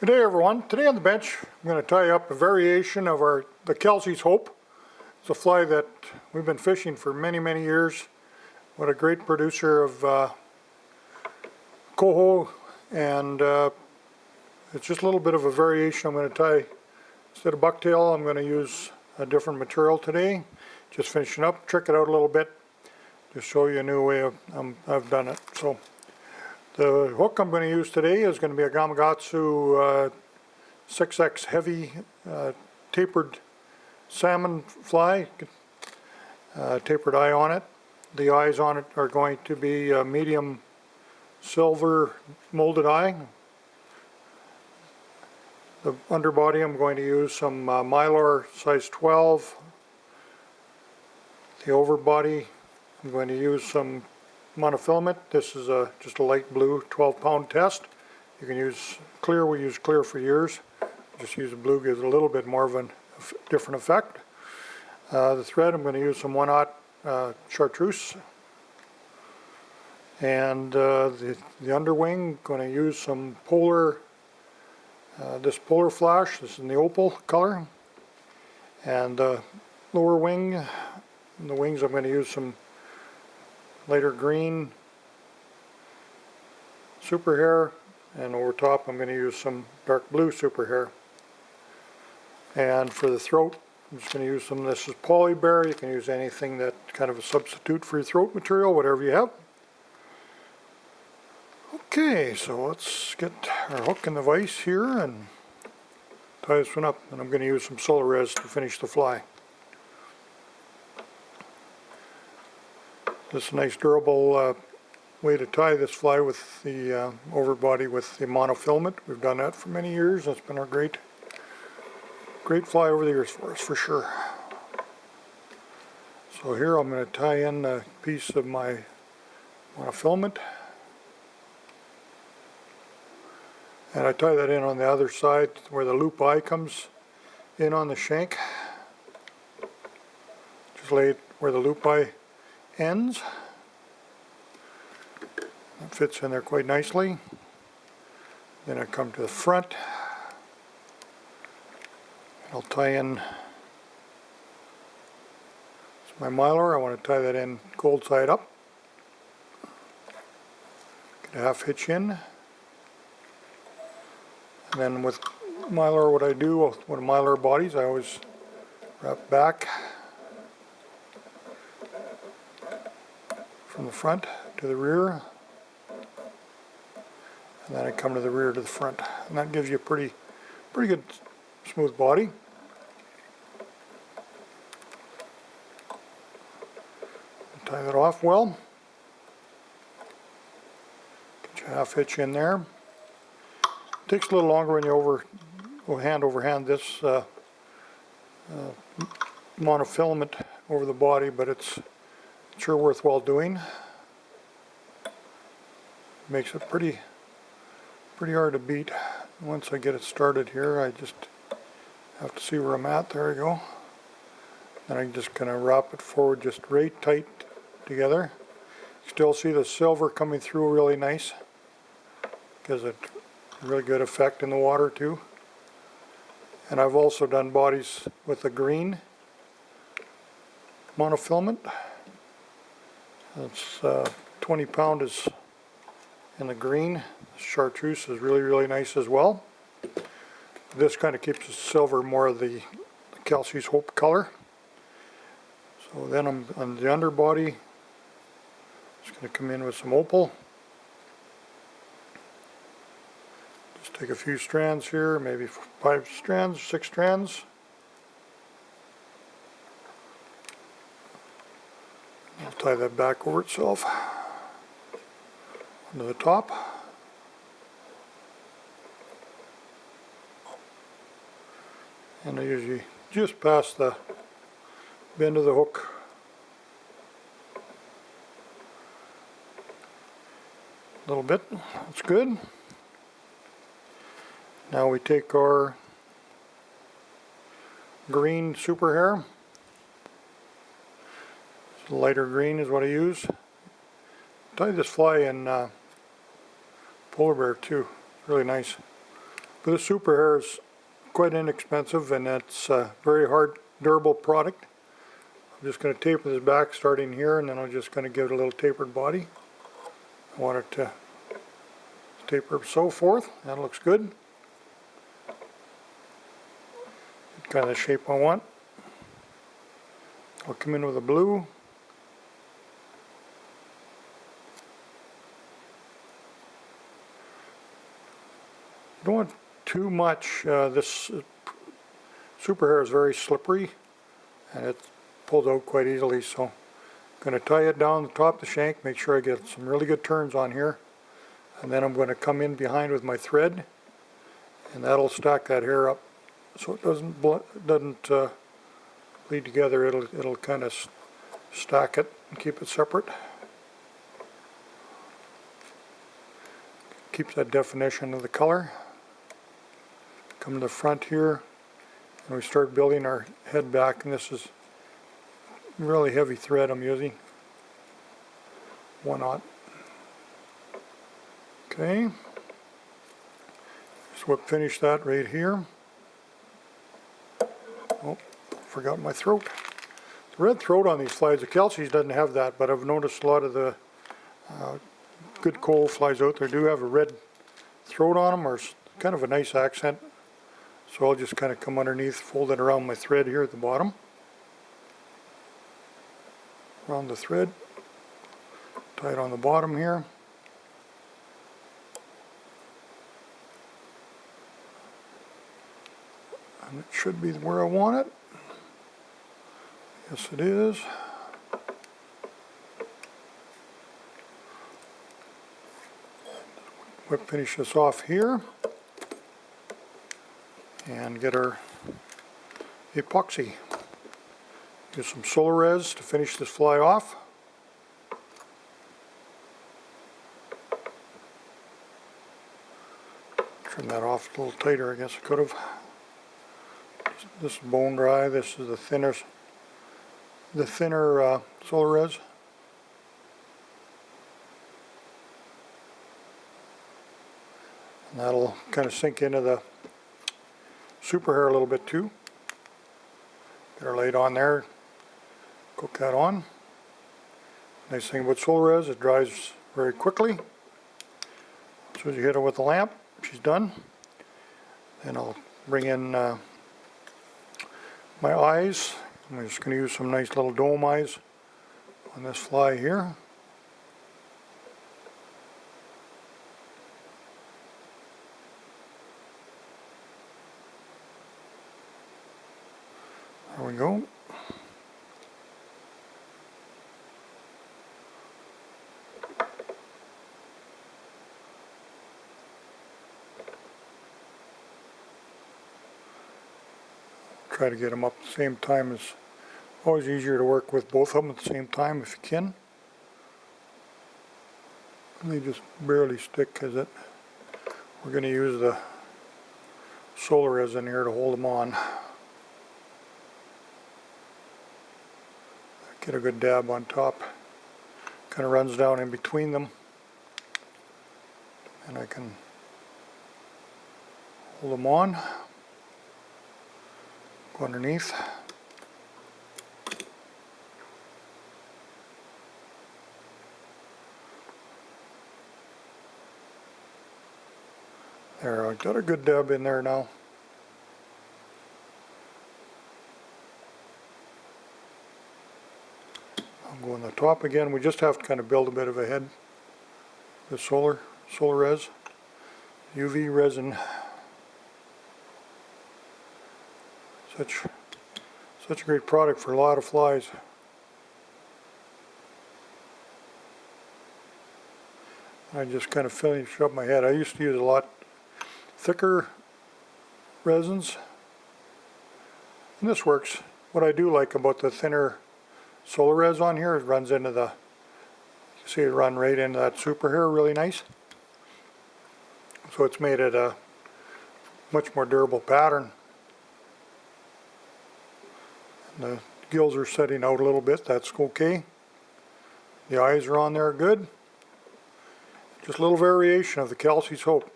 Good day, everyone. Today on the bench I'm going to tie up a variation of the Kelsey'S Hope. It's a fly that we've been fishing for many years. What a great producer of coho, and it's just a little bit of a variation. I'm going to tie, instead of bucktail, I'm going to use a different material today. Just finishing up, trick it out a little bit, just show you a new way I've done it. So the hook I'm going to use today is going to be a Gamakatsu 6X heavy tapered salmon fly, tapered eye on it. The eyes on it are going to be a medium silver molded eye. The underbody I'm going to use some Mylar size 12. The overbody I'm going to use some monofilament. This is just a light blue 12-pound test. You can use clear. We use clear for years. Just use blue, gives it a little bit more of a different effect. The thread I'm going to use some 1/0 chartreuse. And the underwing, going to use some polar, this polar flash. This is in the opal color. And lower wing, in the wings I'm going to use some lighter green super hair, and over top I'm going to use some dark blue super hair. And for the throat, I'm just going to use some, this is poly bear. You can use anything that kind of a substitute for your throat material, whatever you have. Okay, so let's get our hook in the vise here and tie this one up, and I'm going to use some solar res to finish the fly. This is a nice durable way to tie this fly with the overbody with the monofilament. We've done that for many years. That's been a great fly over the years for us, for sure. So here I'm going to tie in a piece of my monofilament. And I tie that in on the other side where the loop eye comes in on the shank. Just lay it where the loop eye ends. It fits in there quite nicely. Then I come to the front. I'll tie in my Mylar. I want to tie that in gold side up. Get a half hitch in. And then with Mylar, what I do with Mylar bodies, I always wrap back from the front to the rear, and then I come to the rear to the front, and that gives you a pretty good smooth body. Tie that off well. Get your half hitch in there. It takes a little longer when you go hand over hand this monofilament over the body, but it's sure worthwhile doing. Makes it pretty hard to beat. Once I get it started here, I just have to see where I'm at. There we go. Then I'm just going to wrap it forward just right tight together. Still see the silver coming through really nice. Gives it a really good effect in the water too. And I've also done bodies with the green monofilament. It's 20 pound is in the green. Chartreuse is really nice as well. This kind of keeps the silver more of the Kelsey'S Hope color. So then I'm on the underbody. Just going to come in with some opal. Just take a few strands here, maybe 5 strands, 6 strands. I'll tie that back over itself onto the top. And I usually just past the bend of the hook. A little bit, that's good. Now we take our green super hair. Lighter green is what I use. Tie this fly in polar bear too. Really nice. But the super hair is quite inexpensive, and it's a very hard, durable product. I'm just going to taper this back starting here, and then I'm just going to give it a little tapered body. I want it to taper so forth. That looks good. Kind of the shape I want. I'll come in with a blue. You don't want too much. This super hair is very slippery and it pulls out quite easily, so I'm going to tie it down the top of the shank, make sure I get some really good turns on here, and then I'm going to come in behind with my thread, and that'll stack that hair up so it doesn't bleed together. It'll kind of stack it and keep it separate. Keeps that definition of the color. Come to the front here, and we start building our head back, and this is really heavy thread I'm using. 1/0. Okay. So we'll finish that right here. Oh, forgot my throat. The red throat on these flies, the Kelsey's doesn't have that, but I've noticed a lot of the good coho flies out there do have a red throat on them, or kind of a nice accent. So I'll just kind of come underneath, fold it around my thread here at the bottom. Around the thread, tie it on the bottom here. And it should be where I want it. Yes, it is. We'll finish this off here and get our epoxy. Use some solar res to finish this fly off. Trim that off a little tighter, I guess I could have. This is bone dry. This is the thinner solar res. And that'll kind of sink into the super hair a little bit too. Get her laid on there. Cook that on. Nice thing about solar res, it dries very quickly. As soon as you hit her with the lamp, she's done. Then I'll bring in my eyes. I'm just going to use some nice little dome eyes on this fly here. There we go. Try to get them up at the same time. It's always easier to work with both of them at the same time if you can. And they just barely stick because we're going to use the solar res in here to hold them on. Get a good dab on top. Kind of runs down in between them. And I can hold them on. Go underneath. There, I got a good dab in there now. I'll go on the top again. We just have to kind of build a bit of a head. The solar res, UV resin. Such a great product for a lot of flies. I just kind of finish up my head. I used to use a lot thicker resins, and this works. What I do like about the thinner solar res on here, it runs into the, you see it run right into that super hair really nice. So it's made it a much more durable pattern. The gills are setting out a little bit, that's okay. The eyes are on there good. Just a little variation of the Kelsey's Hope.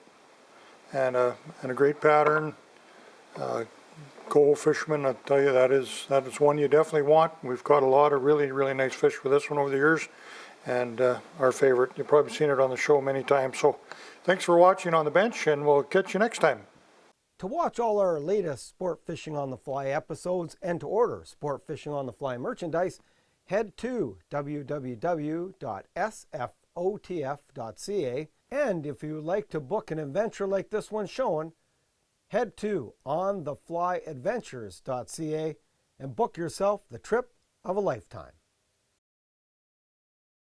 and a great pattern. Coho fishermen, I'll tell you, that is one you definitely want. We've caught a lot of really, really nice fish with this one over the years, and our favorite. You've probably seen it on the show many times. So thanks for watching On the Bench, and we'll catch you next time. To watch all our latest Sport Fishing on the Fly episodes and to order Sport Fishing on the Fly merchandise, head to www.sfotf.ca. And if you would like to book an adventure like this one showing, head to ontheflyadventures.ca and book yourself the trip of a lifetime.